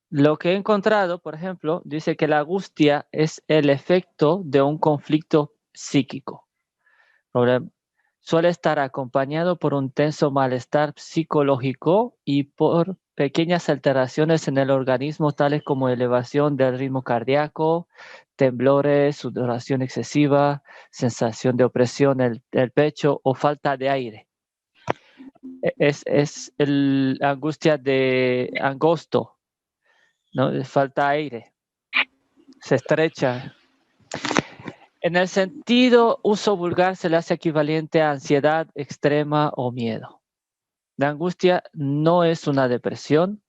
Lo que he encontrado, por ejemplo, dice que la angustia es el efecto de un conflicto psíquico. Suele estar acompañado por un tenso malestar psicológico y por pequeñas alteraciones en el organismo, tales como elevación del ritmo cardíaco, temblores, sudoración excesiva, sensación de opresión en el pecho o falta de aire. Es la angustia de angosto, ¿no? Falta aire, se estrecha. En el sentido uso vulgar se le hace equivalente a ansiedad extrema o miedo. La angustia no es una depresión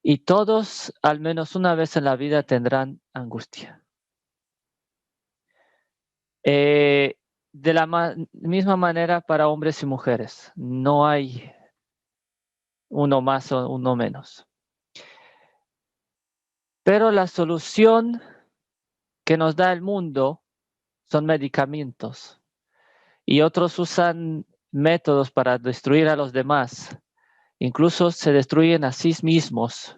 y todos al menos una vez en la vida tendrán angustia. De la misma manera para hombres y mujeres, no hay uno más o uno menos. Pero la solución que nos da el mundo son medicamentos y otros usan métodos para destruir a los demás. Incluso se destruyen a sí mismos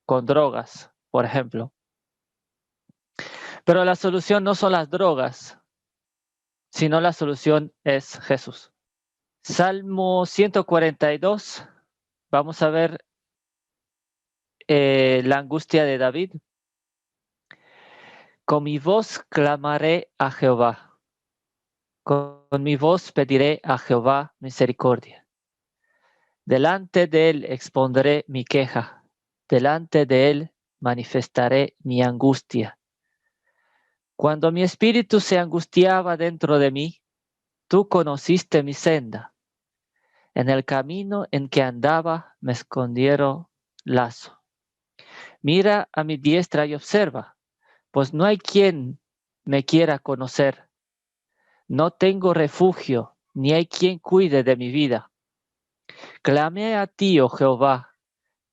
con drogas, por ejemplo. Pero la solución no son las drogas, sino la solución es Jesús. Salmo 142, vamos a ver la angustia de David. Con mi voz clamaré a Jehová. Con mi voz pediré a Jehová misericordia. Delante de él expondré mi queja. Delante de él manifestaré mi angustia. Cuando mi espíritu se angustiaba dentro de mí, tú conociste mi senda. En el camino en que andaba me escondieron lazo. Mira a mi diestra y observa, pues no hay quien me quiera conocer. No tengo refugio, ni hay quien cuide de mi vida. Clamé a ti, oh Jehová,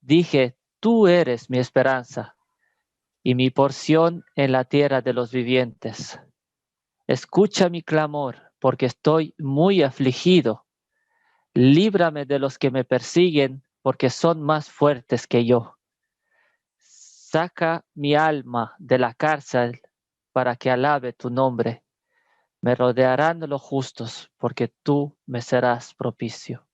dije, tú eres mi esperanza y mi porción en la tierra de los vivientes. Escucha mi clamor, porque estoy muy afligido. Líbrame de los que me persiguen, porque son más fuertes que yo. Saca mi alma de la cárcel para que alabe tu nombre. Me rodearán los justos, porque tú me serás propicio.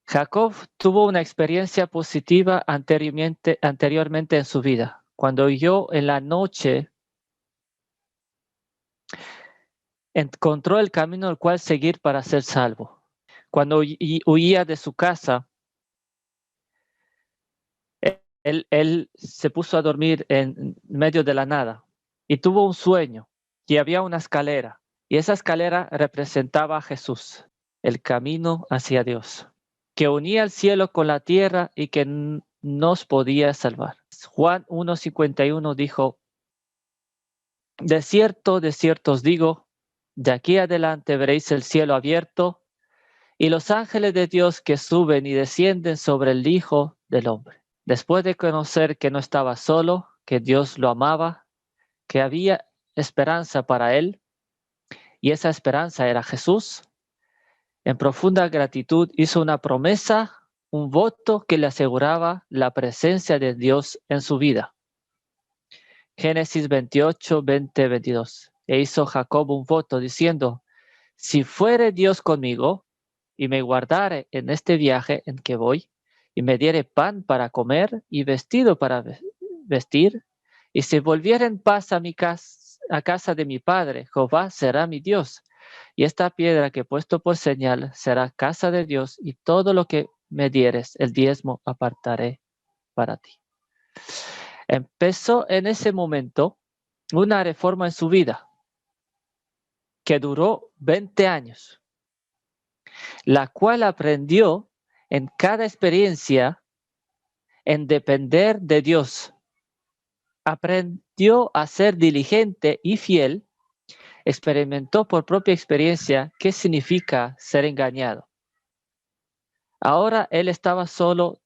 Jacob tuvo una experiencia positiva anteriormente en su vida. Cuando oyó en la noche, encontró el camino al cual seguir para ser salvo. Cuando huía de su casa, él se puso a dormir en medio de la nada y tuvo un sueño y había una escalera y esa escalera representaba a Jesús, el camino hacia Dios, que unía el cielo con la tierra y que nos podía salvar. Juan 1:51 dijo, de cierto os digo, de aquí adelante veréis el cielo abierto y los ángeles de Dios que suben y descienden sobre el Hijo del Hombre. Después de conocer que no estaba solo, que Dios lo amaba, que había esperanza para él, y esa esperanza era Jesús, en profunda gratitud hizo una promesa, un voto que le aseguraba la presencia de Dios en su vida. Génesis 28, 20, 22. E hizo Jacob un voto diciendo, si fuere Dios conmigo y me guardare en este viaje en que voy, y me diere pan para comer y vestido para vestir, y si volviere en paz a casa de mi padre, Jehová será mi Dios, y esta piedra que he puesto por señal será casa de Dios, y todo lo que me dieres, el diezmo apartaré para ti. Empezó en ese momento una reforma en su vida que duró 20 años, la cual aprendió en cada experiencia en depender de Dios. Aprendió a ser diligente y fiel, experimentó por propia experiencia qué significa ser engañado. Ahora él estaba solo,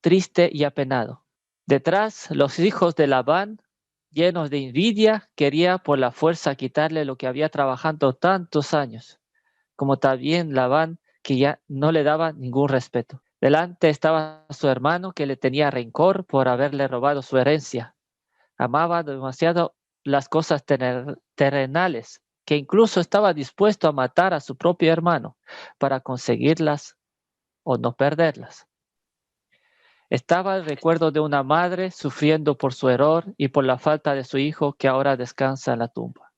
triste y apenado. Detrás, los hijos de Labán, llenos de envidia, quería por la fuerza quitarle lo que había trabajado tantos años, como también Labán, que ya no le daba ningún respeto. Delante estaba su hermano que le tenía rencor por haberle robado su herencia. Amaba demasiado las cosas terrenales, que incluso estaba dispuesto a matar a su propio hermano para conseguirlas o no perderlas. Estaba el recuerdo de una madre sufriendo por su error y por la falta de su hijo que ahora descansa en la tumba.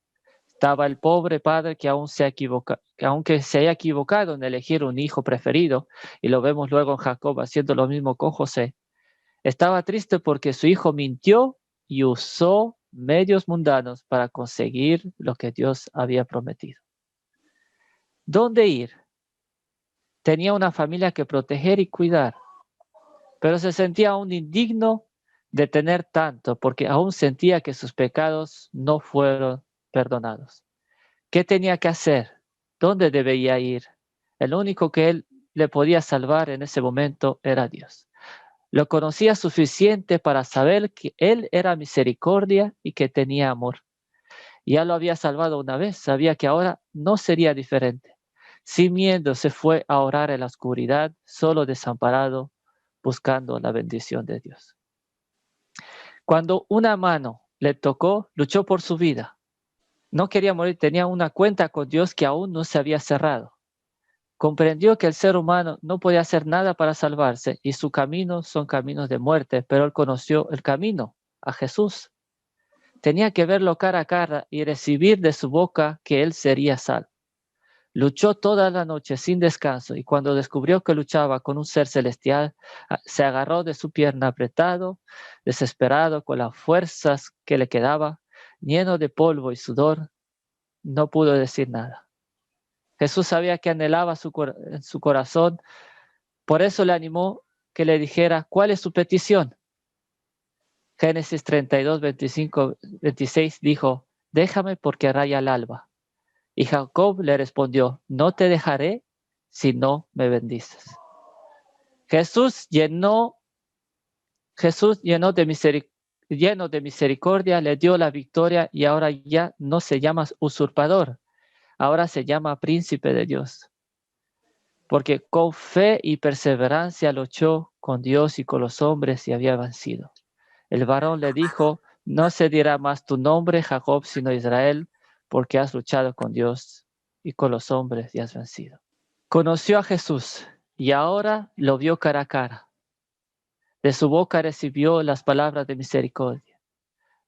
Estaba el pobre padre que aunque se haya equivocado en elegir un hijo preferido, y lo vemos luego en Jacob haciendo lo mismo con José. Estaba triste porque su hijo mintió y usó medios mundanos para conseguir lo que Dios había prometido. ¿Dónde ir? Tenía una familia que proteger y cuidar, pero se sentía aún indigno de tener tanto porque aún sentía que sus pecados no fueron perdonados. ¿Qué tenía que hacer? ¿Dónde debía ir? El único que él le podía salvar en ese momento era Dios. Lo conocía suficiente para saber que él era misericordia y que tenía amor. Ya lo había salvado una vez, sabía que ahora no sería diferente. Sin miedo se fue a orar en la oscuridad, solo desamparado, buscando la bendición de Dios. Cuando una mano le tocó, luchó por su vida. No quería morir, tenía una cuenta con Dios que aún no se había cerrado. Comprendió que el ser humano no podía hacer nada para salvarse y sus caminos son caminos de muerte, pero él conoció el camino a Jesús. Tenía que verlo cara a cara y recibir de su boca que él sería salvo. Luchó toda la noche sin descanso y cuando descubrió que luchaba con un ser celestial, se agarró de su pierna apretado, desesperado, con las fuerzas que le quedaba, lleno de polvo y sudor, no pudo decir nada. Jesús sabía que anhelaba en su corazón, por eso le animó que le dijera cuál es su petición. Génesis 32, 25, 26 dijo, déjame porque raya el alba. Y Jacob le respondió, no te dejaré si no me bendices. Jesús lleno lleno de misericordia, le dio la victoria y ahora ya no se llama usurpador, ahora se llama príncipe de Dios. Porque con fe y perseverancia luchó con Dios y con los hombres y había vencido. El varón le dijo, no se dirá más tu nombre, Jacob, sino Israel, porque has luchado con Dios y con los hombres y has vencido. Conoció a Jesús y ahora lo vio cara a cara. De su boca recibió las palabras de misericordia.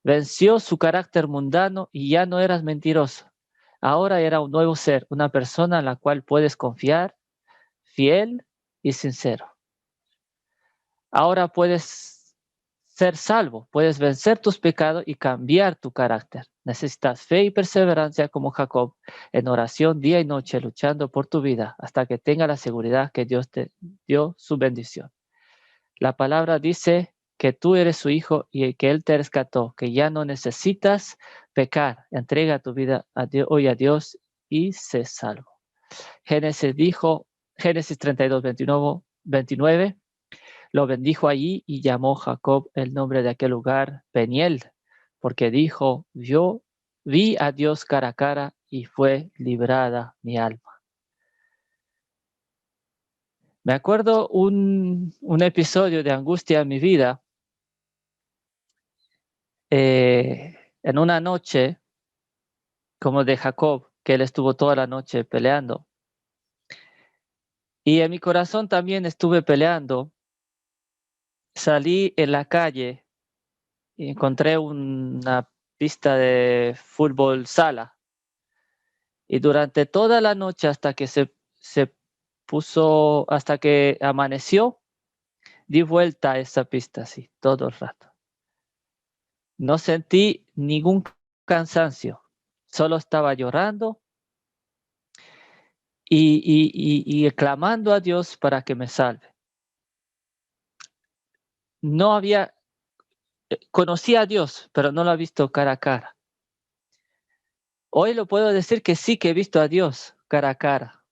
Venció su carácter mundano y ya no eras mentiroso. Ahora era un nuevo ser, una persona en la cual puedes confiar, fiel y sincero. Ahora puedes ser salvo, puedes vencer tus pecados y cambiar tu carácter. Necesitas fe y perseverancia como Jacob, en oración día y noche, luchando por tu vida hasta que tenga la seguridad que Dios te dio su bendición. La palabra dice que tú eres su hijo y que Él te rescató, que ya no necesitas pecar. Entrega tu vida hoy a Dios y sé salvo. Génesis 32, 29, lo bendijo allí y llamó Jacob el nombre de aquel lugar Peniel, porque dijo, yo vi a Dios cara a cara y fue librada mi alma. Me acuerdo un episodio de angustia en mi vida, en una noche como de Jacob, que él estuvo toda la noche peleando. Y en mi corazón también estuve peleando. Salí en la calle y encontré una pista de fútbol sala. Y durante toda la noche hasta que hasta que amaneció, di vuelta a esa pista así, todo el rato. No sentí ningún cansancio, solo estaba llorando y clamando a Dios para que me salve. No había, conocía a Dios, pero no lo he visto cara a cara. Hoy lo puedo decir que sí que he visto a Dios cara a cara.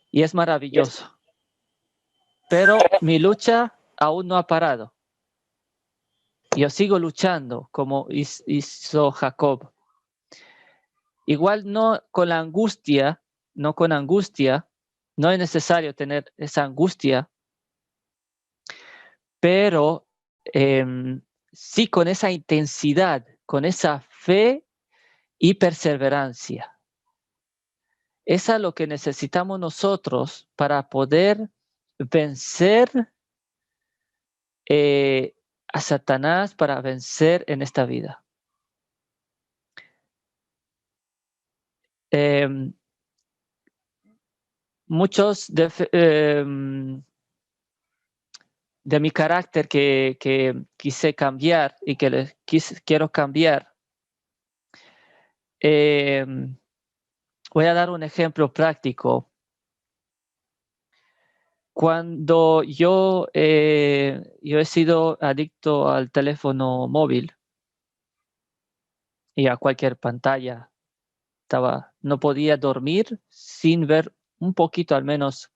Y es maravilloso. Pero mi lucha aún no ha parado. Yo sigo luchando como hizo Jacob. Igual no con angustia, No es necesario tener esa angustia, pero sí con esa intensidad, con esa fe y perseverancia. Esa es lo que necesitamos nosotros para poder vencer a Satanás, para vencer en esta vida. Muchos de mi carácter que quise cambiar y que quiero cambiar. Voy a dar un ejemplo práctico. Cuando yo he sido adicto al teléfono móvil y a cualquier pantalla, no podía dormir sin ver un poquito al menos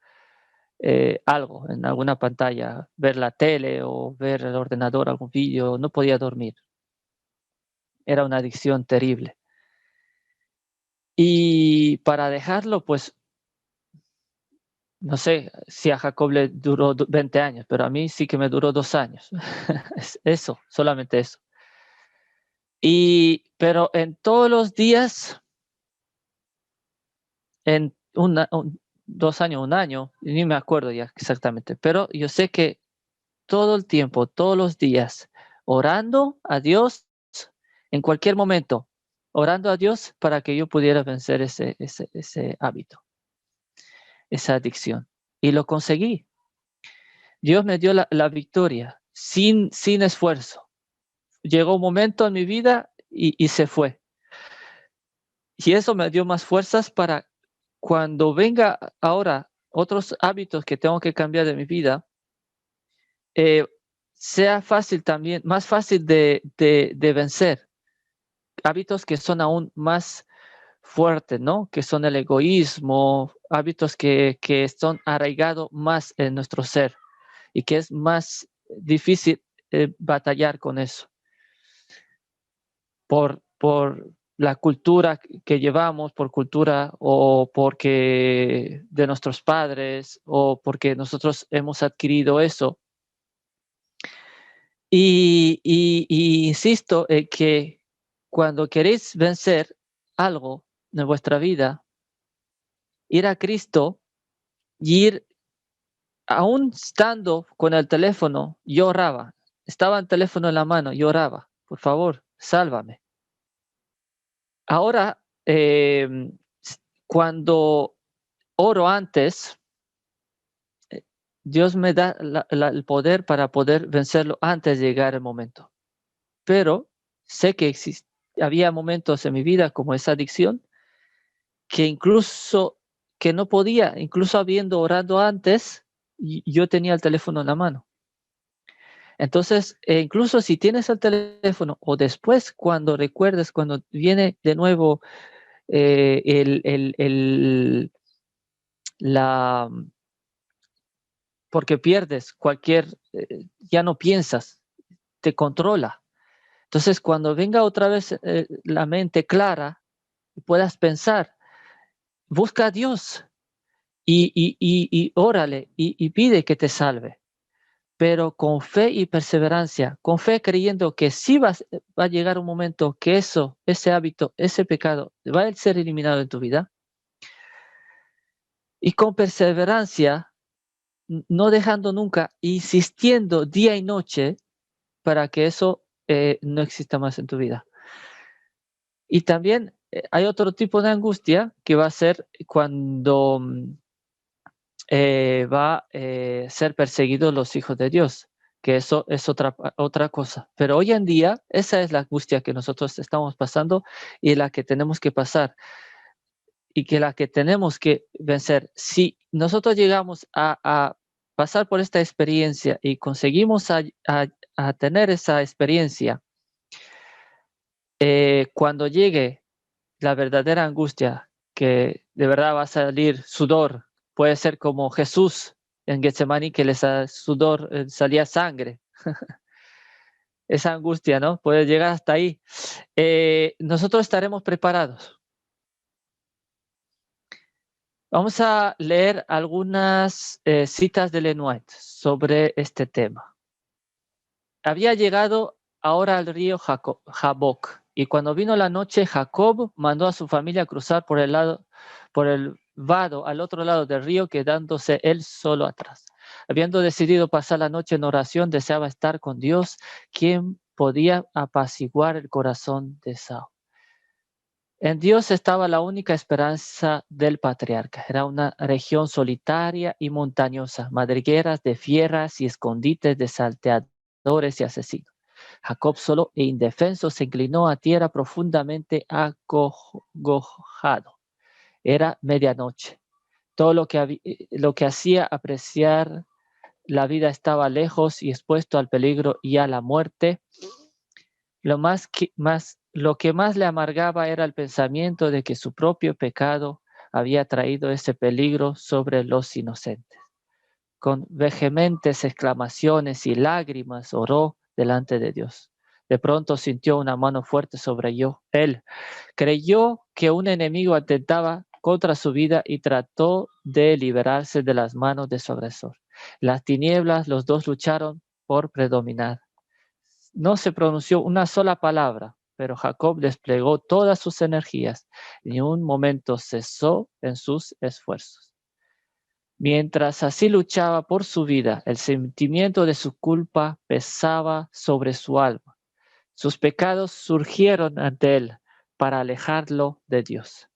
algo en alguna pantalla, ver la tele o ver el ordenador, algún vídeo, no podía dormir. Era una adicción terrible. Y para dejarlo, pues, no sé si a Jacob le duró 20 años, pero a mí sí que me duró 2 años. Eso, solamente eso. Pero en todos los días, en 2 años, 1 año, ni me acuerdo ya exactamente, pero yo sé que todo el tiempo, todos los días, orando a Dios en cualquier momento, orando a Dios para que yo pudiera vencer ese hábito, esa adicción. Y lo conseguí. Dios me dio la victoria sin esfuerzo. Llegó un momento en mi vida y se fue. Y eso me dio más fuerzas para cuando venga ahora otros hábitos que tengo que cambiar de mi vida, sea fácil también, más fácil de vencer. Hábitos que son aún más fuertes, ¿no? Que son el egoísmo, hábitos que son arraigados más en nuestro ser y que es más difícil batallar con eso. Por la cultura que llevamos, por cultura o porque de nuestros padres o porque nosotros hemos adquirido eso. Y insisto en que cuando queréis vencer algo en vuestra vida, ir a Cristo y ir, aún estando con el teléfono, yo oraba. Estaba el teléfono en la mano, yo oraba. Por favor, sálvame. Ahora, cuando oro antes, Dios me da el poder para poder vencerlo antes de llegar el momento. Pero sé que había momentos en mi vida como esa adicción que incluso que no podía, incluso habiendo orado antes, yo tenía el teléfono en la mano. Entonces, incluso si tienes el teléfono o después cuando recuerdes, cuando viene de nuevo la porque pierdes ya no piensas, te controla. Entonces, cuando venga otra vez la mente clara y puedas pensar, busca a Dios y órale y pide que te salve, pero con fe y perseverancia, con fe creyendo que sí va a llegar un momento que ese hábito, ese pecado va a ser eliminado en tu vida. Y con perseverancia, no dejando nunca, insistiendo día y noche para que eso no exista más en tu vida. Y también hay otro tipo de angustia que va a ser cuando va a ser perseguidos los hijos de Dios, que eso es otra cosa. Pero hoy en día esa es la angustia que nosotros estamos pasando y la que tenemos que pasar y que la que tenemos que vencer. Si nosotros llegamos a pasar por esta experiencia y conseguimos a tener esa experiencia, cuando llegue la verdadera angustia, que de verdad va a salir sudor, puede ser como Jesús en Getsemaní, que sudor, salía sangre. Esa angustia, ¿no? Puede llegar hasta ahí. Nosotros estaremos preparados. Vamos a leer algunas citas de Lenuet sobre este tema. Había llegado ahora al río Jaboc, y cuando vino la noche, Jacob mandó a su familia cruzar por el vado al otro lado del río, quedándose él solo atrás. Habiendo decidido pasar la noche en oración, deseaba estar con Dios, quien podía apaciguar el corazón de Esaú. En Dios estaba la única esperanza del patriarca. Era una región solitaria y montañosa, madrigueras de fieras y escondites de salteadores y asesinos. Jacob, solo e indefenso, se inclinó a tierra profundamente acongojado. Era medianoche. Todo lo que hacía apreciar la vida estaba lejos y expuesto al peligro y a la muerte. Lo que más le amargaba era el pensamiento de que su propio pecado había traído ese peligro sobre los inocentes. Con vehementes exclamaciones y lágrimas oró delante de Dios. De pronto sintió una mano fuerte sobre él. Creyó que un enemigo atentaba contra su vida y trató de liberarse de las manos de su agresor. En las tinieblas los dos lucharon por predominar. No se pronunció una sola palabra, pero Jacob desplegó todas sus energías. Ni un momento cesó en sus esfuerzos. Mientras así luchaba por su vida, el sentimiento de su culpa pesaba sobre su alma. Sus pecados surgieron ante él para alejarlo de Dios.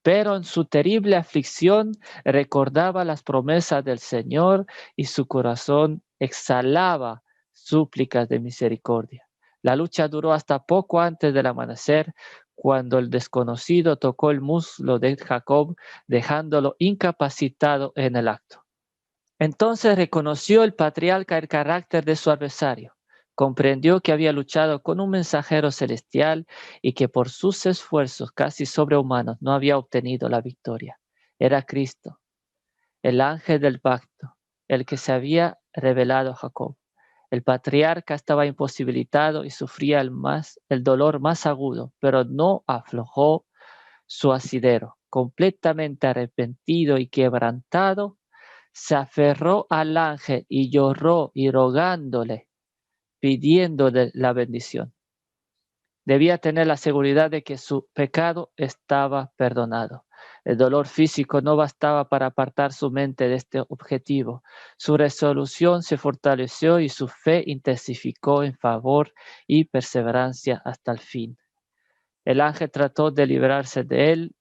Pero en su terrible aflicción recordaba las promesas del Señor y su corazón exhalaba súplicas de misericordia. La lucha duró hasta poco antes del amanecer, cuando el desconocido tocó el muslo de Jacob, dejándolo incapacitado en el acto. Entonces reconoció el patriarca el carácter de su adversario. Comprendió que había luchado con un mensajero celestial y que por sus esfuerzos casi sobrehumanos no había obtenido la victoria. Era Cristo, el ángel del pacto, el que se había revelado a Jacob. El patriarca estaba imposibilitado y sufría el dolor más agudo, pero no aflojó su asidero. Completamente arrepentido y quebrantado, se aferró al ángel y lloró y rogándole, pidiéndole la bendición. Debía tener la seguridad de que su pecado estaba perdonado. El dolor físico no bastaba para apartar su mente de este objetivo. Su resolución se fortaleció y su fe intensificó en favor y perseverancia hasta el fin. El ángel trató de librarse de él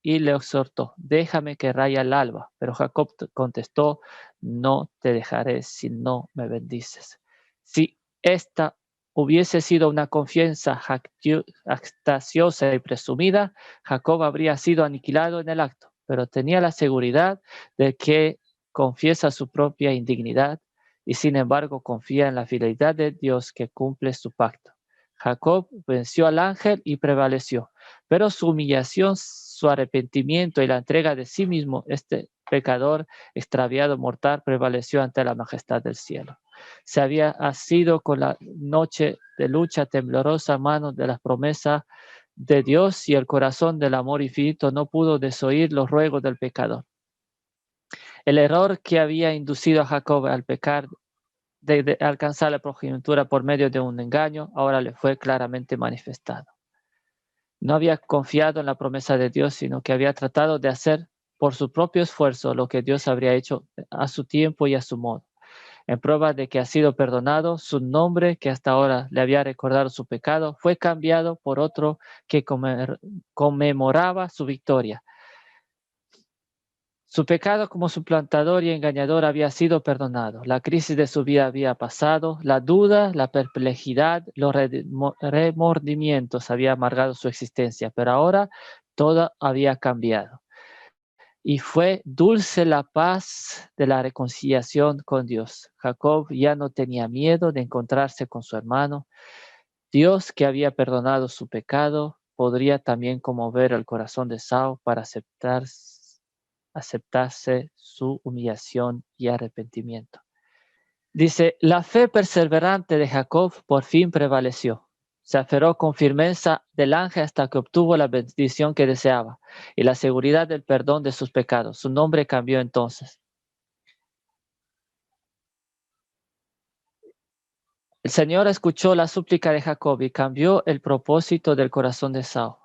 y le exhortó: déjame que raya el alba. Pero Jacob contestó: no te dejaré si no me bendices. Si esta hubiese sido una confianza jactanciosa y presumida, Jacob habría sido aniquilado en el acto, pero tenía la seguridad de que confiesa su propia indignidad y sin embargo confía en la fidelidad de Dios que cumple su pacto. Jacob venció al ángel y prevaleció, pero su humillación, su arrepentimiento y la entrega de sí mismo, este pecador extraviado mortal, prevaleció ante la majestad del cielo. Se había asido con la noche de lucha temblorosa mano de las promesas de Dios, y el corazón del amor infinito no pudo desoír los ruegos del pecador. El error que había inducido a Jacob al pecar de alcanzar la progenitura por medio de un engaño, ahora le fue claramente manifestado. No había confiado en la promesa de Dios, sino que había tratado de hacer por su propio esfuerzo lo que Dios habría hecho a su tiempo y a su modo. En prueba de que ha sido perdonado, su nombre, que hasta ahora le había recordado su pecado, fue cambiado por otro que conmemoraba su victoria. Su pecado como suplantador y engañador había sido perdonado. La crisis de su vida había pasado. La duda, la perplejidad, los remordimientos habían amargado su existencia, pero ahora todo había cambiado. Y fue dulce la paz de la reconciliación con Dios. Jacob ya no tenía miedo de encontrarse con su hermano. Dios, que había perdonado su pecado, podría también conmover el corazón de Esaú para aceptarse su humillación y arrepentimiento. Dice: la fe perseverante de Jacob por fin prevaleció. Se aferró con firmeza del ángel hasta que obtuvo la bendición que deseaba y la seguridad del perdón de sus pecados. Su nombre cambió entonces. El Señor escuchó la súplica de Jacob y cambió el propósito del corazón de Esaú.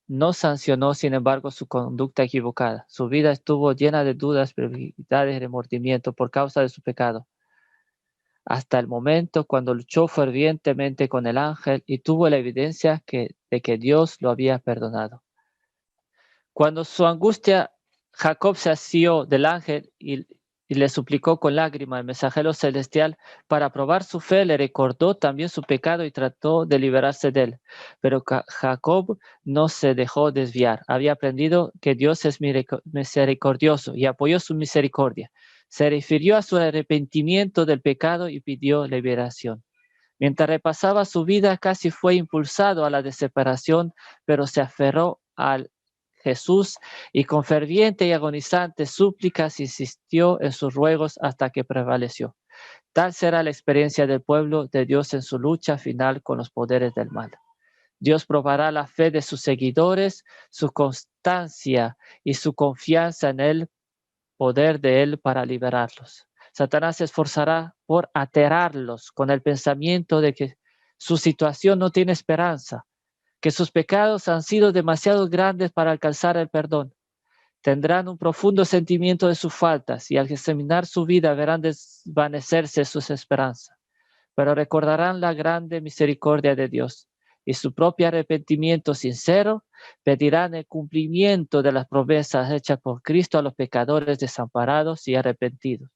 No sancionó, sin embargo, su conducta equivocada. Su vida estuvo llena de dudas, perplejidades y remordimiento por causa de su pecado, hasta el momento cuando luchó fervientemente con el ángel y tuvo la evidencia de que Dios lo había perdonado. Cuando su angustia, Jacob se asió del ángel y le suplicó con lágrimas al mensajero celestial. Para probar su fe, le recordó también su pecado y trató de liberarse de él. Pero Jacob no se dejó desviar. Había aprendido que Dios es misericordioso y apoyó su misericordia. Se refirió a su arrepentimiento del pecado y pidió liberación. Mientras repasaba su vida, casi fue impulsado a la desesperación, pero se aferró al Jesús y con ferviente y agonizantes súplicas insistió en sus ruegos hasta que prevaleció. Tal será la experiencia del pueblo de Dios en su lucha final con los poderes del mal. Dios probará la fe de sus seguidores, su constancia y su confianza en el poder de Él para liberarlos. Satanás se esforzará por aterrarlos con el pensamiento de que su situación no tiene esperanza, que sus pecados han sido demasiado grandes para alcanzar el perdón. Tendrán un profundo sentimiento de sus faltas y al examinar su vida verán desvanecerse sus esperanzas, pero recordarán la grande misericordia de Dios y su propio arrepentimiento sincero. Pedirán el cumplimiento de las promesas hechas por Cristo a los pecadores desamparados y arrepentidos.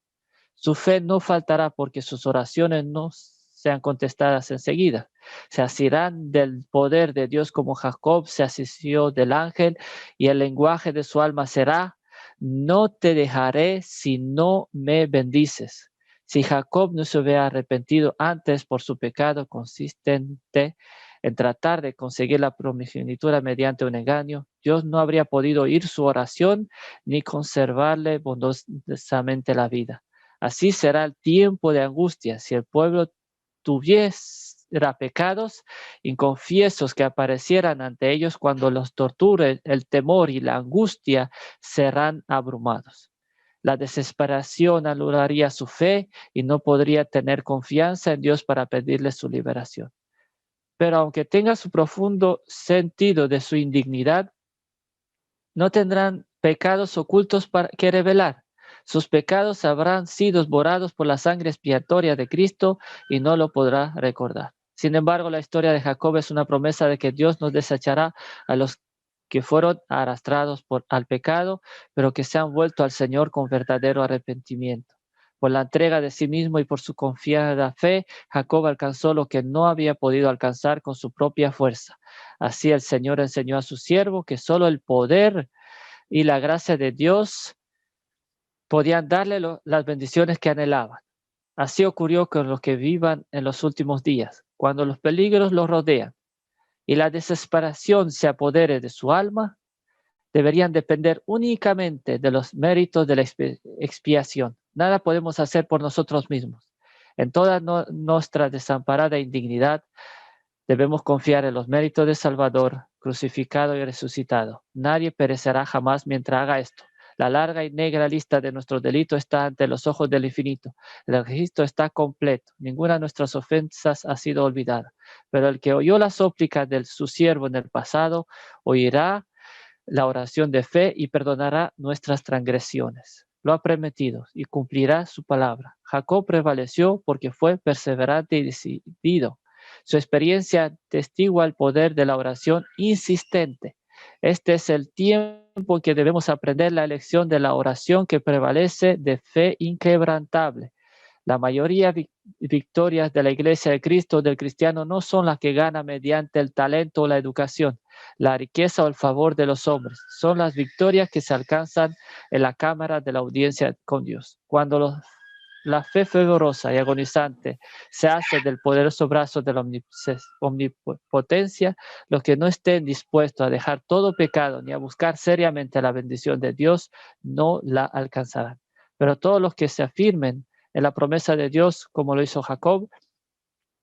Su fe no faltará porque sus oraciones no sean contestadas enseguida. Se asirán del poder de Dios como Jacob se asistió del ángel, y el lenguaje de su alma será: no te dejaré si no me bendices. Si Jacob no se hubiera arrepentido antes por su pecado consistente en tratar de conseguir la primogenitura mediante un engaño, Dios no habría podido oír su oración ni conservarle bondosamente la vida. Así será el tiempo de angustia si el pueblo tuviera pecados inconfiesos que aparecieran ante ellos cuando los torture el temor y la angustia serán abrumados. La desesperación anularía su fe y no podría tener confianza en Dios para pedirle su liberación. Pero aunque tenga su profundo sentido de su indignidad, no tendrán pecados ocultos que revelar. Sus pecados habrán sido borrados por la sangre expiatoria de Cristo y no lo podrá recordar. Sin embargo, la historia de Jacob es una promesa de que Dios nos desechará a los que fueron arrastrados al pecado, pero que se han vuelto al Señor con verdadero arrepentimiento. Por la entrega de sí mismo y por su confiada fe, Jacob alcanzó lo que no había podido alcanzar con su propia fuerza. Así el Señor enseñó a su siervo que solo el poder y la gracia de Dios podían darle las bendiciones que anhelaban. Así ocurrió con los que vivan en los últimos días, cuando los peligros los rodean y la desesperación se apodere de su alma. Deberían depender únicamente de los méritos de la expiación. Nada podemos hacer por nosotros mismos. En toda nuestra desamparada indignidad, debemos confiar en los méritos del Salvador, crucificado y resucitado. Nadie perecerá jamás mientras haga esto. La larga y negra lista de nuestros delitos está ante los ojos del infinito. El registro está completo. Ninguna de nuestras ofensas ha sido olvidada. Pero el que oyó las súplicas de su siervo en el pasado, oirá la oración de fe y perdonará nuestras transgresiones. Lo ha prometido y cumplirá su palabra. Jacob prevaleció porque fue perseverante y decidido. Su experiencia testigua el poder de la oración insistente. Este es el tiempo en que debemos aprender la lección de la oración que prevalece de fe inquebrantable. La mayoría de victorias de la Iglesia de Cristo, del cristiano, no son las que gana mediante el talento o la educación, la riqueza o el favor de los hombres. Son las victorias que se alcanzan en la cámara de la audiencia con Dios. Cuando la fe fervorosa y agonizante se hace del poderoso brazo de la omnipotencia, los que no estén dispuestos a dejar todo pecado ni a buscar seriamente la bendición de Dios no la alcanzarán. Pero todos los que se afirmen en la promesa de Dios, como lo hizo Jacob,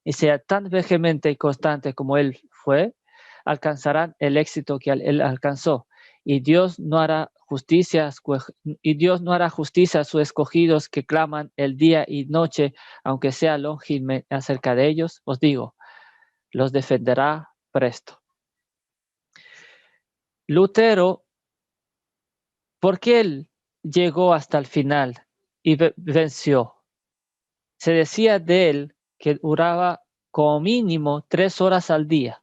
y sea tan vehemente y constante como él fue, alcanzarán el éxito que él alcanzó. Y Dios no hará justicia, a sus escogidos que claman el día y noche, aunque sea longínquo acerca de ellos. Os digo, los defenderá presto. Lutero, ¿por qué él llegó hasta el final y venció? Se decía de él que duraba como mínimo 3 horas al día.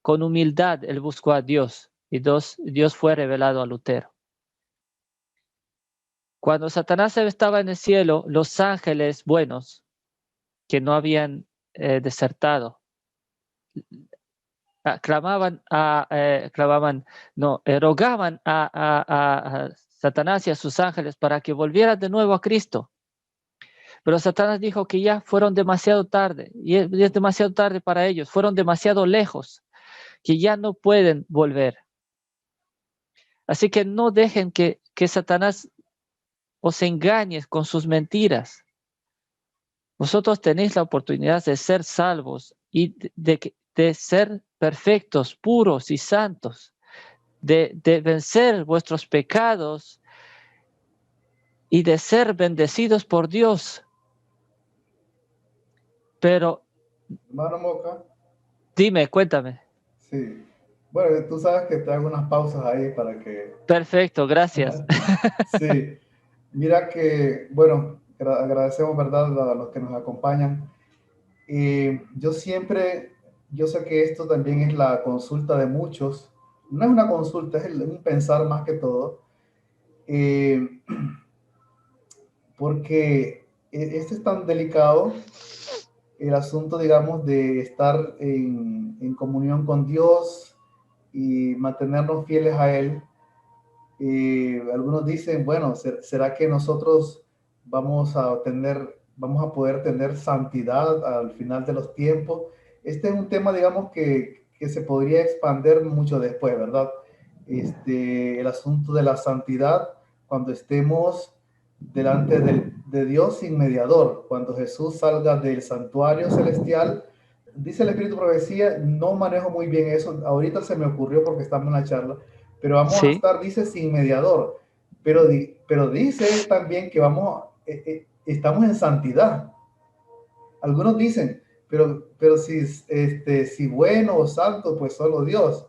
Con humildad él buscó a Dios y Dios fue revelado a Lutero. Cuando Satanás estaba en el cielo, los ángeles buenos que no habían desertado, rogaban a Satanás y a sus ángeles para que volvieran de nuevo a Cristo. Pero Satanás dijo que ya fueron demasiado tarde, y es demasiado tarde para ellos, fueron demasiado lejos, que ya no pueden volver. Así que no dejen que Satanás os engañe con sus mentiras. Vosotros tenéis la oportunidad de ser salvos y de ser perfectos, puros y santos, de vencer vuestros pecados y de ser bendecidos por Dios. Pero, Hermano Moca. dime, cuéntame. Sí. Bueno, tú sabes que te hago unas pausas ahí para que... Perfecto, gracias. Sí. Mira que, bueno, agradecemos, ¿verdad?, a los que nos acompañan. Yo sé que esto también es la consulta de muchos. No es una consulta, es un pensar más que todo. Eh, Porque este es tan delicado el asunto, digamos, de estar en comunión con Dios y mantenernos fieles a Él. Algunos dicen, bueno, ¿será que nosotros vamos a poder tener santidad al final de los tiempos? Este es un tema, digamos, que se podría expandir mucho después, ¿verdad? El asunto de la santidad cuando estemos delante de Dios sin mediador, cuando Jesús salga del santuario celestial. Dice el Espíritu Profecía, no manejo muy bien eso, ahorita se me ocurrió porque estamos en la charla, pero vamos a Sí, estar, dice, sin mediador, pero dice también que estamos en santidad. Algunos dicen, pero si bueno o santo, pues solo Dios.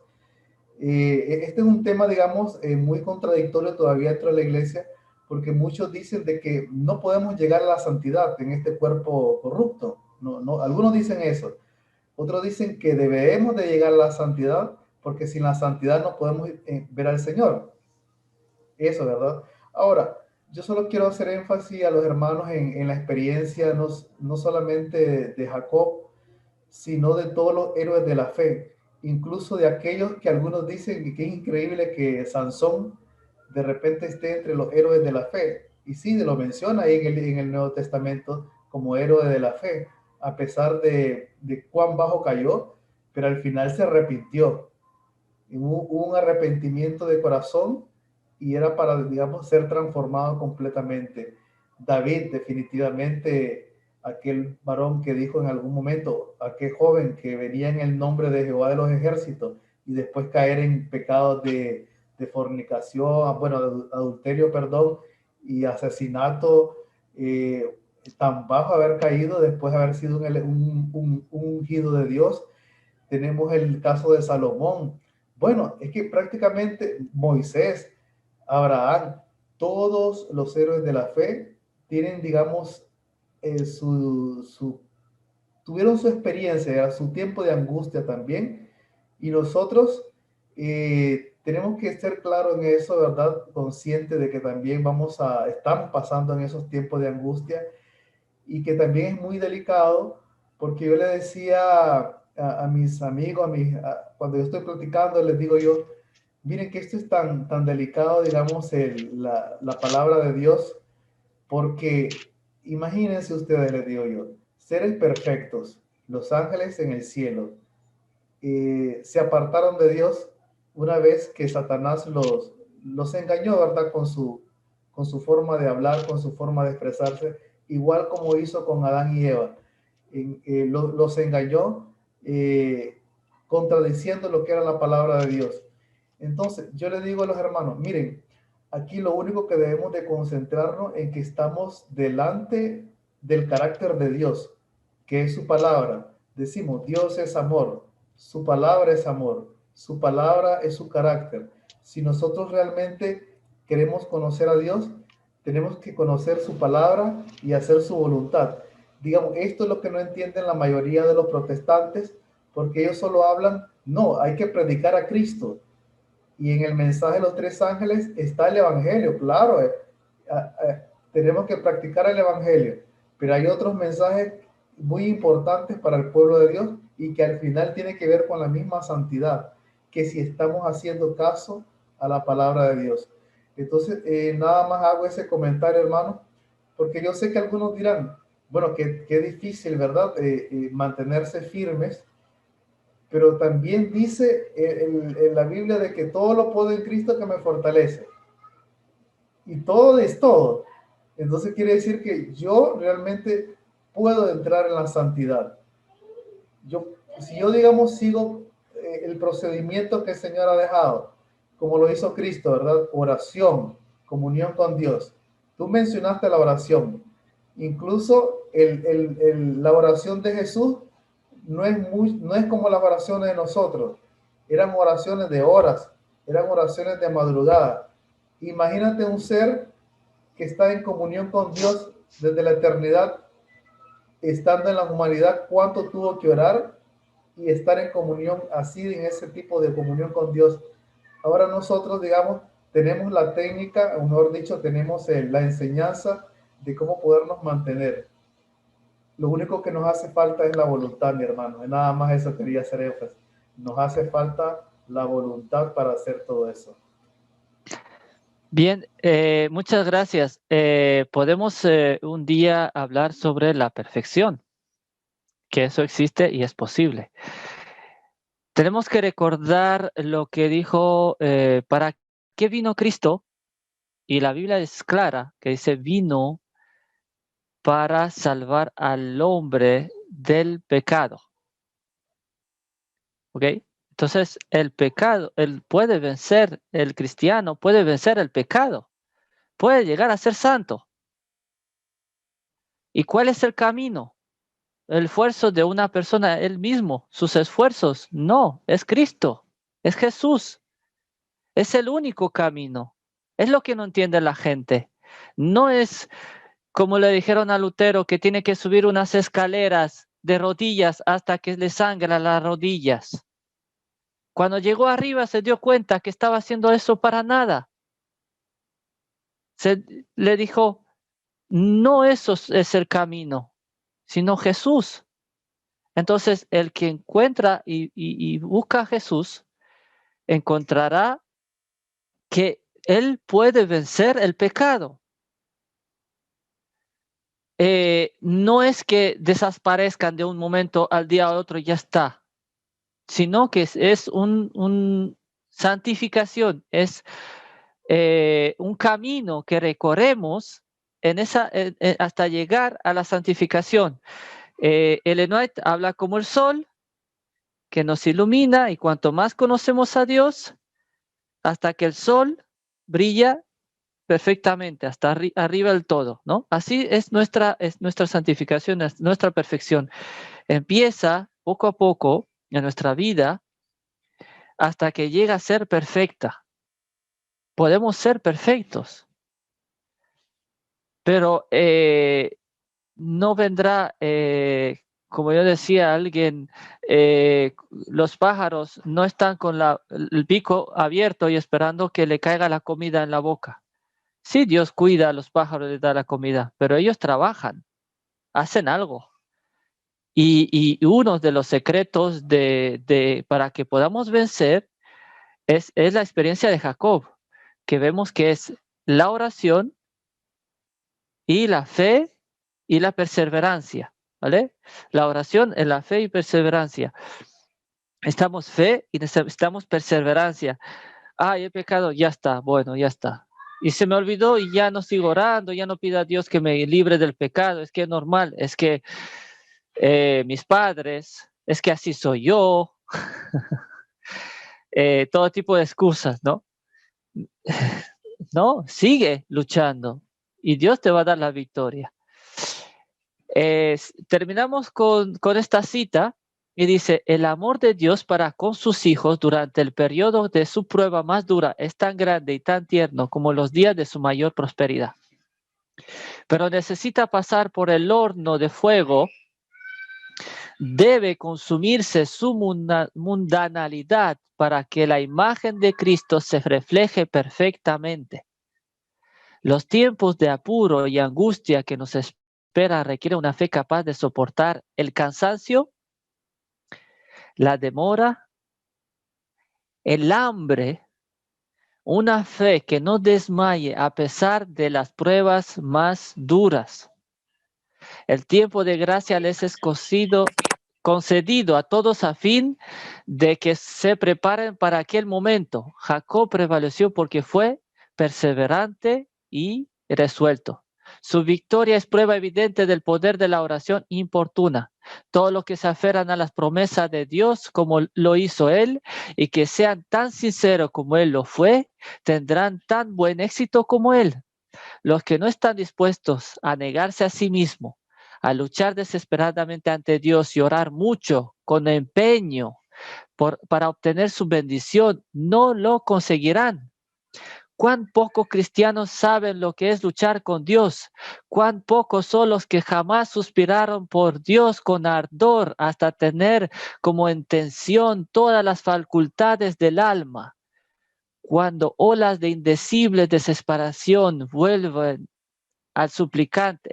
Este es un tema, digamos, muy contradictorio todavía dentro de la iglesia, porque muchos dicen de que no podemos llegar a la santidad en este cuerpo corrupto. Algunos dicen eso. Otros dicen que debemos de llegar a la santidad, porque sin la santidad no podemos ver al Señor. Eso, ¿verdad? Ahora, yo solo quiero hacer énfasis a los hermanos en la experiencia, no solamente de Jacob, sino de todos los héroes de la fe, incluso de aquellos que algunos dicen que es increíble que Sansón de repente esté entre los héroes de la fe. Y sí, lo menciona ahí en el Nuevo Testamento como héroe de la fe, a pesar de cuán bajo cayó, pero al final se arrepintió. Hubo un arrepentimiento de corazón y era para, digamos, ser transformado completamente. David, definitivamente, aquel varón que dijo en algún momento, aquel joven que venía en el nombre de Jehová de los ejércitos y después caer en pecados de fornicación, bueno, de adulterio, perdón, y asesinato, tan bajo haber caído después de haber sido un ungido de Dios. Tenemos el caso de Salomón. Bueno, es que prácticamente Moisés, Abraham, todos los héroes de la fe tienen, digamos, tuvieron su experiencia, su tiempo de angustia también, y nosotros tenemos que ser claros en eso, ¿verdad? Consciente de que también estamos pasando en esos tiempos de angustia y que también es muy delicado, porque yo le decía a mis amigos, cuando yo estoy platicando, les digo yo, miren que esto es tan delicado, digamos, la palabra de Dios, porque imagínense ustedes, les digo yo, seres perfectos, los ángeles en el cielo, se apartaron de Dios una vez que Satanás los engañó, ¿verdad? Con su forma de hablar, con su forma de expresarse, igual como hizo con Adán y Eva. los engañó, contradiciendo lo que era la palabra de Dios. Entonces, yo le digo a los hermanos, miren, aquí lo único que debemos de concentrarnos en que estamos delante del carácter de Dios, que es su palabra. Decimos, Dios es amor, su palabra es amor, su palabra es su carácter. Si nosotros realmente queremos conocer a Dios, tenemos que conocer su palabra y hacer su voluntad. Digamos, esto es lo que no entienden la mayoría de los protestantes, porque ellos solo hablan, no, hay que predicar a Cristo. Y en el mensaje de los tres ángeles está el evangelio, claro, tenemos que practicar el evangelio, pero hay otros mensajes muy importantes para el pueblo de Dios y que al final tiene que ver con la misma santidad, que si estamos haciendo caso a la palabra de Dios. Entonces, nada más hago ese comentario, hermano, porque yo sé que algunos dirán, bueno, qué difícil, ¿verdad? Mantenerse firmes, pero también dice en la Biblia de que todo lo puedo en Cristo que me fortalece. Y todo es todo. Entonces quiere decir que yo realmente puedo entrar en la santidad. Si yo, digamos, sigo el procedimiento que el Señor ha dejado, como lo hizo Cristo, ¿verdad? Oración, comunión con Dios. Tú mencionaste la oración. Incluso la oración de Jesús no es como las oraciones de nosotros. Eran oraciones de horas, eran oraciones de madrugada. Imagínate un ser que está en comunión con Dios desde la eternidad, estando en la humanidad, cuánto tuvo que orar y estar en comunión así, en ese tipo de comunión con Dios. Ahora nosotros, digamos, tenemos la técnica, o mejor dicho, tenemos la enseñanza de cómo podernos mantener. Lo único que nos hace falta es la voluntad, mi hermano. Nada más eso quería hacer énfasis. Nos hace falta la voluntad para hacer todo eso. Bien, muchas gracias. Podemos un día hablar sobre la perfección, que eso existe y es posible. Tenemos que recordar lo que dijo, ¿para qué vino Cristo? Y la Biblia es clara, que dice, vino para salvar al hombre del pecado. ¿Ok? Entonces, el pecado, él puede vencer, el cristiano puede vencer el pecado, puede llegar a ser santo. ¿Y cuál es el camino? El esfuerzo de una persona, él mismo, sus esfuerzos. No, es Cristo, es Jesús. Es el único camino. Es lo que no entiende la gente. No es como le dijeron a Lutero, que tiene que subir unas escaleras de rodillas hasta que le sangra las rodillas. Cuando llegó arriba se dio cuenta que estaba haciendo eso para nada. Le dijo, no eso es el camino, sino Jesús. Entonces, el que encuentra y busca a Jesús, encontrará que él puede vencer el pecado. No es que desaparezcan de un momento al día a otro y ya está, sino que es un santificación, es un camino que recorremos hasta llegar a la santificación. Ellen White habla como el sol que nos ilumina, y cuanto más conocemos a Dios, hasta que el sol brilla perfectamente, hasta arriba del todo, ¿no? Así es nuestra santificación, es nuestra perfección. Empieza poco a poco en nuestra vida hasta que llega a ser perfecta. Podemos ser perfectos, pero no vendrá, como yo decía alguien, los pájaros no están con el pico abierto y esperando que le caiga la comida en la boca. Sí, Dios cuida a los pájaros y les da la comida, pero ellos trabajan, hacen algo. Y uno de los secretos para que podamos vencer es la experiencia de Jacob, que vemos que es la oración y la fe y la perseverancia, ¿vale? La oración es la fe y perseverancia. Necesitamos fe y necesitamos perseverancia. He pecado, ya está, bueno, ya está. Y se me olvidó y ya no sigo orando, ya no pido a Dios que me libre del pecado. Es que es normal, es que mis padres, es que así soy yo, todo tipo de excusas, ¿no? No, sigue luchando y Dios te va a dar la victoria. Terminamos con esta cita y dice, el amor de Dios para con sus hijos durante el periodo de su prueba más dura es tan grande y tan tierno como los días de su mayor prosperidad. Pero necesita pasar por el horno de fuego, debe consumirse su mundanalidad para que la imagen de Cristo se refleje perfectamente. Los tiempos de apuro y angustia que nos espera requieren una fe capaz de soportar el cansancio, la demora, el hambre, una fe que no desmaye a pesar de las pruebas más duras. El tiempo de gracia les es concedido a todos a fin de que se preparen para aquel momento. Jacob prevaleció porque fue perseverante y resuelto. Su victoria es prueba evidente del poder de la oración importuna. Todos los que se aferran a las promesas de Dios como lo hizo Él y que sean tan sinceros como Él lo fue, tendrán tan buen éxito como Él. Los que no están dispuestos a negarse a sí mismos, a luchar desesperadamente ante Dios y orar mucho con empeño para obtener su bendición, no lo conseguirán. Cuán pocos cristianos saben lo que es luchar con Dios. Cuán pocos son los que jamás suspiraron por Dios con ardor hasta tener como intención todas las facultades del alma. Cuando olas de indecible desesperación envuelven al suplicante,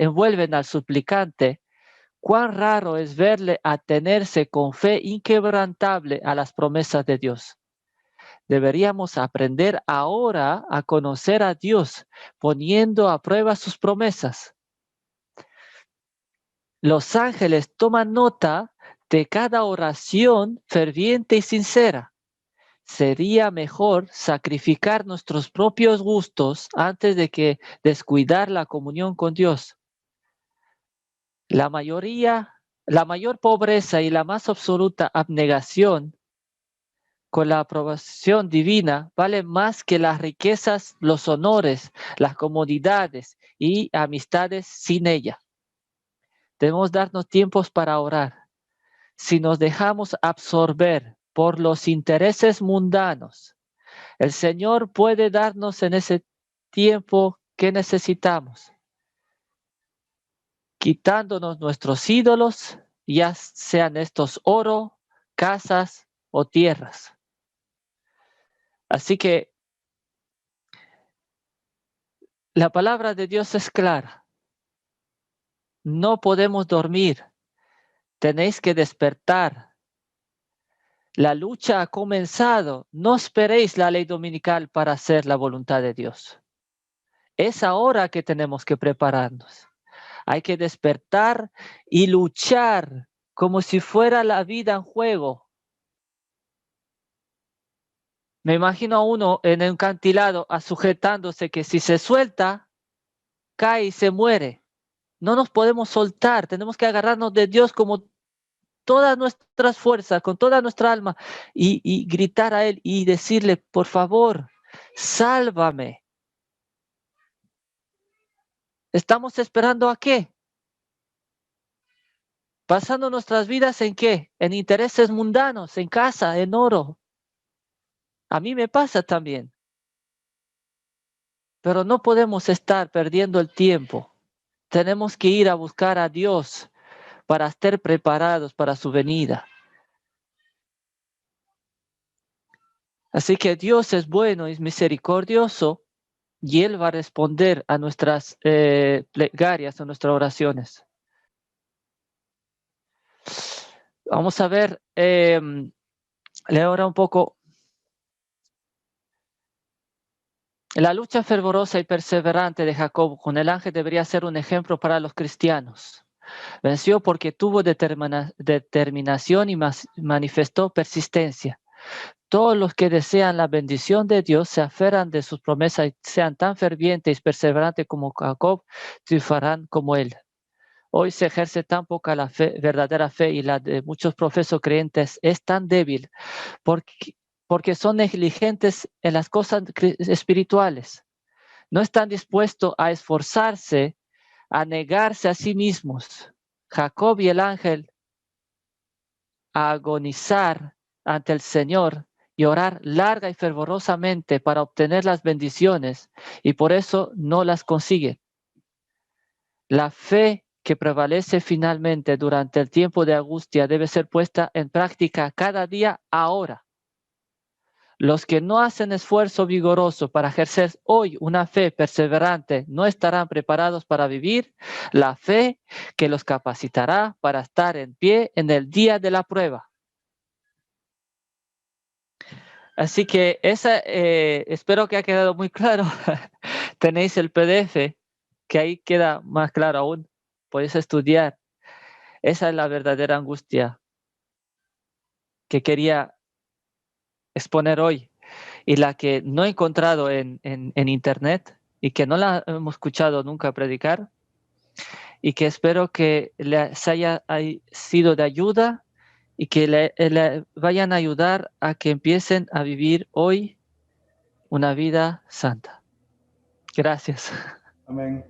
cuán raro es verle atenerse con fe inquebrantable a las promesas de Dios. Deberíamos aprender ahora a conocer a Dios, poniendo a prueba sus promesas. Los ángeles toman nota de cada oración ferviente y sincera. Sería mejor sacrificar nuestros propios gustos antes de que descuidar la comunión con Dios. La mayor pobreza y la más absoluta abnegación con la aprobación divina vale más que las riquezas, los honores, las comodidades y amistades sin ella. Debemos darnos tiempos para orar. Si nos dejamos absorber por los intereses mundanos, el Señor puede darnos en ese tiempo que necesitamos, quitándonos nuestros ídolos, ya sean estos oro, casas o tierras. Así que la palabra de Dios es clara. No podemos dormir. Tenéis que despertar. La lucha ha comenzado. No esperéis la ley dominical para hacer la voluntad de Dios. Es ahora que tenemos que prepararnos. Hay que despertar y luchar como si fuera la vida en juego. Me imagino a uno en un acantilado sujetándose que si se suelta, cae y se muere. No nos podemos soltar, tenemos que agarrarnos de Dios como todas nuestras fuerzas, con toda nuestra alma y gritar a Él y decirle, por favor, sálvame. ¿Estamos esperando a qué? Pasando nuestras vidas en qué? En intereses mundanos, en casa, en oro. A mí me pasa también. Pero no podemos estar perdiendo el tiempo. Tenemos que ir a buscar a Dios para estar preparados para su venida. Así que Dios es bueno y misericordioso y Él va a responder a nuestras plegarias, a nuestras oraciones. Vamos a ver, leo ahora un poco. La lucha fervorosa y perseverante de Jacob con el ángel debería ser un ejemplo para los cristianos. Venció porque tuvo determinación y manifestó persistencia. Todos los que desean la bendición de Dios se aferran de sus promesas y sean tan fervientes y perseverantes como Jacob, triunfarán como él. Hoy se ejerce tan poca la fe, verdadera fe, y la de muchos profesos creyentes es tan débil porque son negligentes en las cosas espirituales. No están dispuestos a esforzarse, a negarse a sí mismos. Jacob y el ángel a agonizar ante el Señor y orar larga y fervorosamente para obtener las bendiciones, y por eso no las consiguen. La fe que prevalece finalmente durante el tiempo de angustia debe ser puesta en práctica cada día ahora. Los que no hacen esfuerzo vigoroso para ejercer hoy una fe perseverante no estarán preparados para vivir la fe que los capacitará para estar en pie en el día de la prueba. Así que espero que ha quedado muy claro. Tenéis el PDF, que ahí queda más claro aún. Podéis estudiar. Esa es la verdadera angustia que quería exponer hoy, y la que no he encontrado en internet, y que no la hemos escuchado nunca predicar, y que espero que les haya sido de ayuda, y que le vayan a ayudar a que empiecen a vivir hoy una vida santa. Gracias. Amén.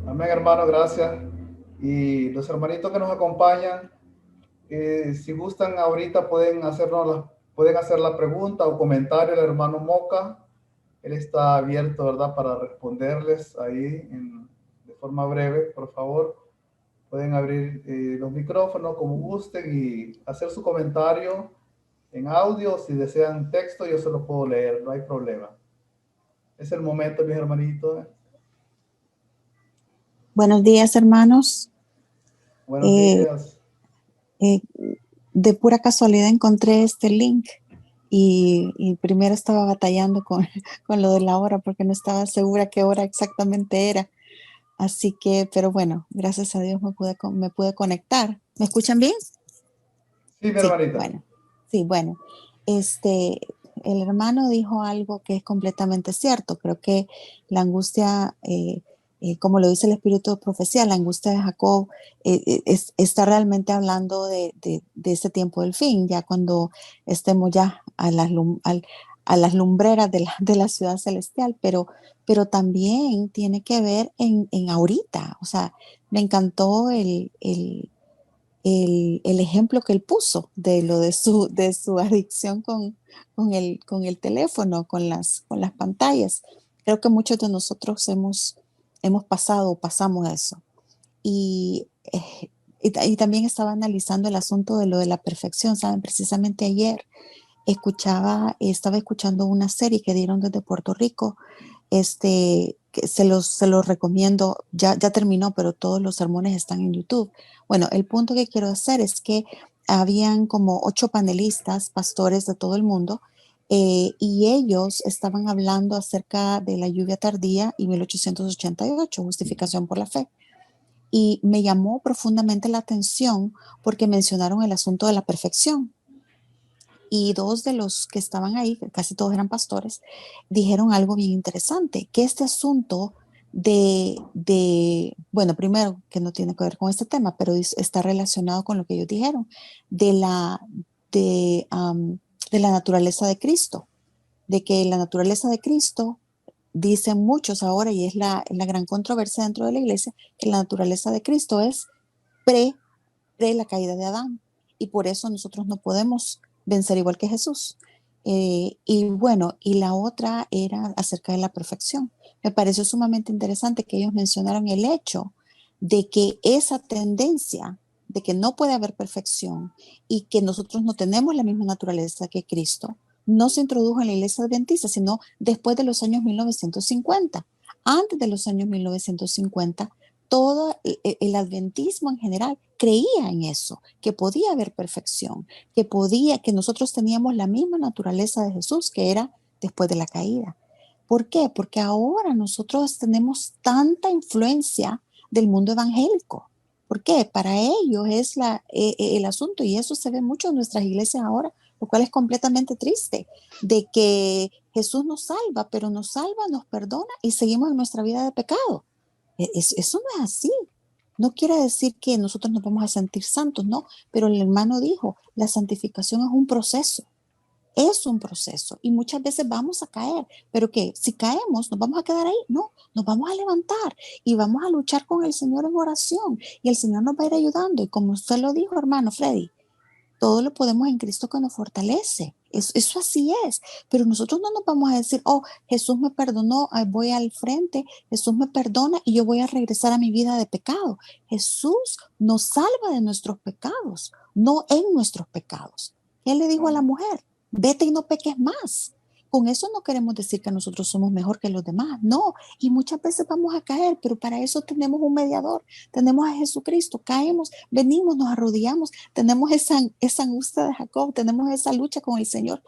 Amén, hermano, gracias. Y los hermanitos que nos acompañan, si gustan ahorita pueden hacer la pregunta o comentario al hermano Moca. Él está abierto, ¿verdad?, para responderles ahí de forma breve. Por favor, pueden abrir los micrófonos como gusten y hacer su comentario en audio. Si desean texto, yo se lo puedo leer, no hay problema. Es el momento, mis hermanitos. Buenos días, hermanos. Buenos días. De pura casualidad encontré este link y primero estaba batallando con lo de la hora porque no estaba segura qué hora exactamente era. Así que, pero bueno, gracias a Dios me pude conectar. ¿Me escuchan bien? Sí, mi hermanita. Bueno. El hermano dijo algo que es completamente cierto. Creo que la angustia, como lo dice el espíritu de profecía, la angustia de Jacob está realmente hablando de ese tiempo del fin, ya cuando estemos ya a las lumbreras de la ciudad celestial, pero también tiene que ver en ahorita. O sea, me encantó el ejemplo que él puso de lo de su adicción con el teléfono, con las pantallas. Creo que muchos de nosotros hemos pasado o pasamos eso. Y también estaba analizando el asunto de lo de la perfección. Saben, precisamente ayer estaba escuchando una serie que dieron desde Puerto Rico, que se los recomiendo. Ya terminó, pero todos los sermones están en YouTube. Bueno, el punto que quiero hacer es que habían como 8 panelistas, pastores de todo el mundo, y ellos estaban hablando acerca de la lluvia tardía y 1888, justificación por la fe. Y me llamó profundamente la atención porque mencionaron el asunto de la perfección. Y 2 de los que estaban ahí, casi todos eran pastores, dijeron algo bien interesante, que este asunto bueno, primero, que no tiene que ver con este tema, pero está relacionado con lo que ellos dijeron, de la naturaleza de Cristo, de que la naturaleza de Cristo, dicen muchos ahora, y es la gran controversia dentro de la iglesia, que la naturaleza de Cristo es pre la caída de Adán, y por eso nosotros no podemos vencer igual que Jesús. Y bueno, y la otra era acerca de la perfección. Me pareció sumamente interesante que ellos mencionaron el hecho de que esa tendencia de que no puede haber perfección y que nosotros no tenemos la misma naturaleza que Cristo, no se introdujo en la iglesia adventista, sino después de los años 1950. Antes de los años 1950, todo el adventismo en general creía en eso, que podía haber perfección, que nosotros teníamos la misma naturaleza de Jesús, que era después de la caída. ¿Por qué? Porque ahora nosotros tenemos tanta influencia del mundo evangélico. ¿Por qué? Para ellos es el asunto, y eso se ve mucho en nuestras iglesias ahora, lo cual es completamente triste, de que Jesús nos salva, pero nos salva, nos perdona y seguimos en nuestra vida de pecado. Eso no es así. No quiere decir que nosotros nos vamos a sentir santos, no, pero el hermano dijo, la santificación es un proceso y muchas veces vamos a caer, pero que si caemos, ¿nos vamos a quedar ahí? No, nos vamos a levantar y vamos a luchar con el Señor en oración y el Señor nos va a ir ayudando. Y como usted lo dijo, hermano Freddy, todo lo podemos en Cristo que nos fortalece. Eso así es. Pero nosotros no nos vamos a decir, oh, Jesús me perdonó, voy al frente, Jesús me perdona y yo voy a regresar a mi vida de pecado. Jesús nos salva de nuestros pecados, no en nuestros pecados. ¿Qué le dijo a la mujer? Vete y no peques más. Con eso no queremos decir que nosotros somos mejor que los demás, no. Y muchas veces vamos a caer, pero para eso tenemos un mediador, tenemos a Jesucristo, caemos, venimos, nos arrodillamos, tenemos esa angustia de Jacob, tenemos esa lucha con el Señor,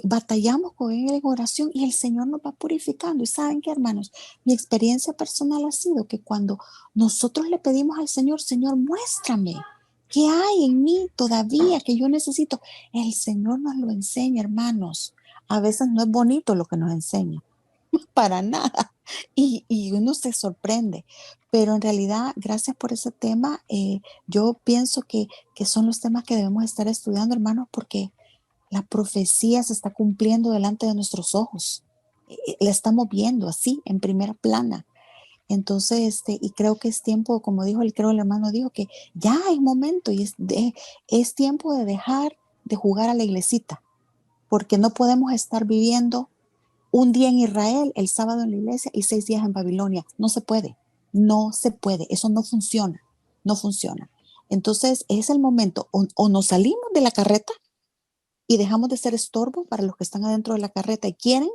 batallamos con Él en oración y el Señor nos va purificando. Y saben qué, hermanos, mi experiencia personal ha sido que cuando nosotros le pedimos al Señor, Señor, muéstrame qué hay en mí todavía que yo necesito, el Señor nos lo enseña, hermanos. A veces no es bonito lo que nos enseña, para nada. Y uno se sorprende. Pero en realidad, gracias por ese tema. Yo pienso que son los temas que debemos estar estudiando, hermanos, porque la profecía se está cumpliendo delante de nuestros ojos. La estamos viendo así, en primera plana. Entonces, y creo que es tiempo, como dijo creo el hermano dijo, que ya es momento y es tiempo de dejar de jugar a la iglesita, porque no podemos estar viviendo un día en Israel, el sábado en la iglesia y 6 días en Babilonia. No se puede, no se puede, eso no funciona, no funciona. Entonces es el momento, o nos salimos de la carreta y dejamos de ser estorbo para los que están adentro de la carreta y quieren,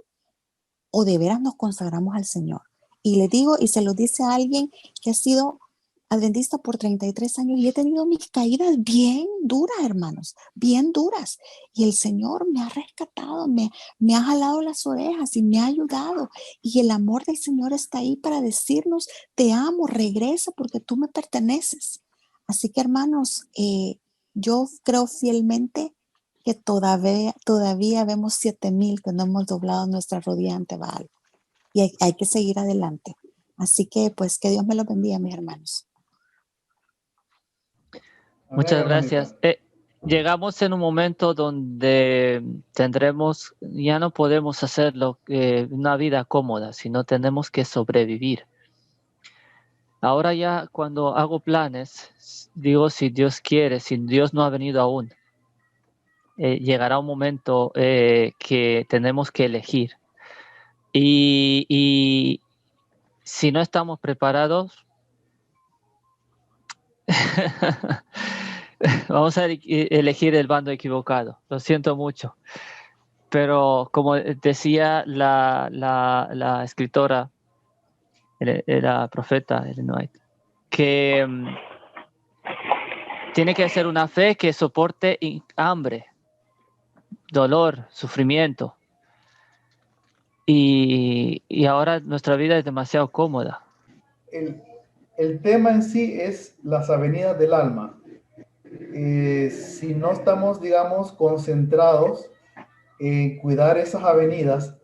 o de veras nos consagramos al Señor. Y le digo, y se lo dice a alguien que ha sido adventista por 33 años y he tenido mis caídas bien duras, hermanos, bien duras. Y el Señor me ha rescatado, me ha jalado las orejas y me ha ayudado. Y el amor del Señor está ahí para decirnos, te amo, regresa porque tú me perteneces. Así que, hermanos, yo creo fielmente que todavía vemos 7,000 que no hemos doblado nuestra rodilla ante Baal. Y hay que seguir adelante. Así que, pues, que Dios me los bendiga, mis hermanos. Muchas Amén, gracias. hermanita. Llegamos en un momento donde ya no podemos hacerlo una vida cómoda, sino tenemos que sobrevivir. Ahora ya cuando hago planes, digo si Dios quiere, si Dios no ha venido aún, llegará un momento que tenemos que elegir. Y si no estamos preparados, vamos a elegir el bando equivocado. Lo siento mucho. Pero como decía la escritora, la profeta Ellen White, que tiene que ser una fe que soporte hambre, dolor, sufrimiento. Y ahora nuestra vida es demasiado cómoda. El tema en sí es las avenidas del alma. Si no estamos, digamos, concentrados en cuidar esas avenidas,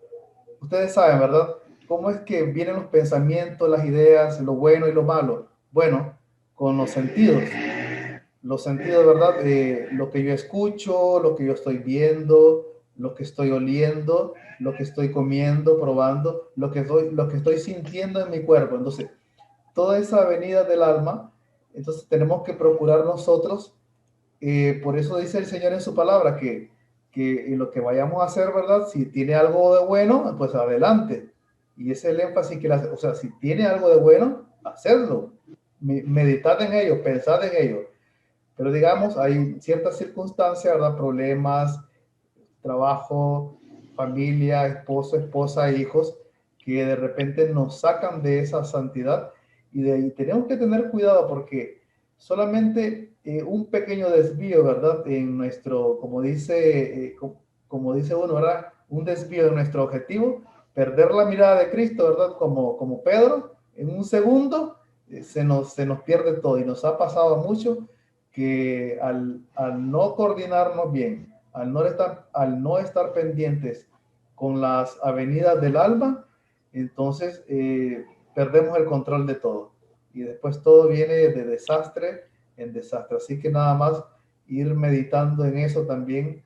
ustedes saben, ¿verdad? ¿Cómo es que vienen los pensamientos, las ideas, lo bueno y lo malo? Bueno, con los sentidos. Los sentidos, ¿verdad? Lo que yo escucho, lo que yo estoy viendo, lo que estoy oliendo, lo que estoy comiendo, probando, lo que estoy sintiendo en mi cuerpo. Entonces, toda esa avenida del alma, entonces tenemos que procurar nosotros, por eso dice el Señor en su palabra, que lo que vayamos a hacer, ¿verdad? Si tiene algo de bueno, pues adelante. Y ese es el énfasis que o sea, si tiene algo de bueno, hacerlo. Meditad en ello, pensad en ello. Pero digamos, hay ciertas circunstancias, ¿verdad? Problemas, trabajo, familia, esposo, esposa, hijos, que de repente nos sacan de esa santidad y de ahí tenemos que tener cuidado porque solamente un pequeño desvío, ¿verdad? En nuestro, como dice uno, ¿verdad? Un desvío de nuestro objetivo, perder la mirada de Cristo, ¿verdad? Como Pedro, en un segundo se nos pierde todo y nos ha pasado mucho que al no coordinarnos bien, al no estar pendientes con las avenidas del alma, entonces perdemos el control de todo. Y después todo viene de desastre en desastre. Así que nada más ir meditando en eso también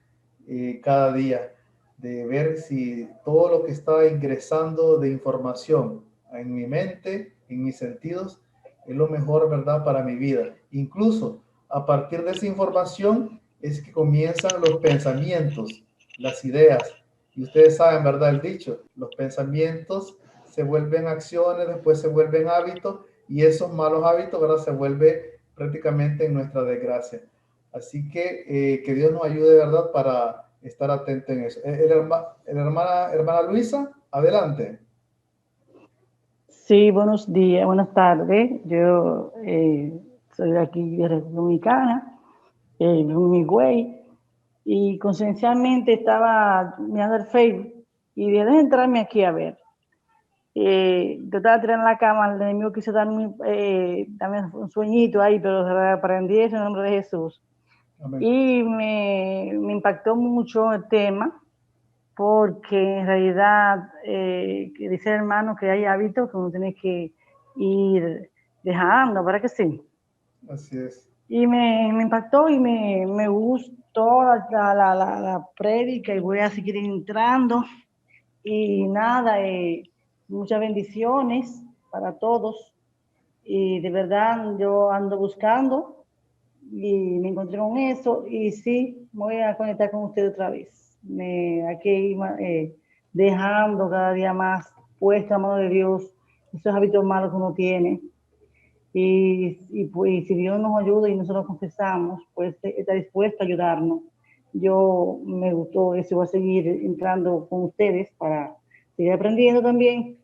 cada día, de ver si todo lo que está ingresando de información en mi mente, en mis sentidos, es lo mejor, ¿verdad?, para mi vida. Incluso a partir de esa información es que comienzan los pensamientos, las ideas. Y ustedes saben, ¿verdad?, el dicho, los pensamientos se vuelven acciones, después se vuelven hábitos, y esos malos hábitos, ¿verdad?, se vuelve prácticamente en nuestra desgracia. Así que Dios nos ayude, ¿verdad?, para estar atento en eso. Hermana Luisa, adelante. Sí, buenos días, buenas tardes. Yo soy de aquí de República Dominicana, en Higüey, y conciencialmente estaba mirando el Facebook y dije, déjame entrarme aquí a ver. Yo estaba tirando en la cama, el enemigo quiso darme un sueñito ahí, pero aprendí eso en el nombre de Jesús. Amén. Y me impactó mucho el tema, porque en realidad, que dice el hermano que hay hábitos que uno tiene que ir dejando, ¿verdad que sí? Así es. Y me impactó y me gustó la prédica y voy a seguir entrando. Y nada, muchas bendiciones para todos. Y de verdad yo ando buscando y me encontré con eso y sí, voy a conectar con usted otra vez. Hay que ir dejando cada día más puesta a mano de Dios esos hábitos malos que uno tiene. Pues, si Dios nos ayuda y nosotros confesamos, pues está dispuesto a ayudarnos. Yo me gustó eso, voy a seguir entrando con ustedes para seguir aprendiendo también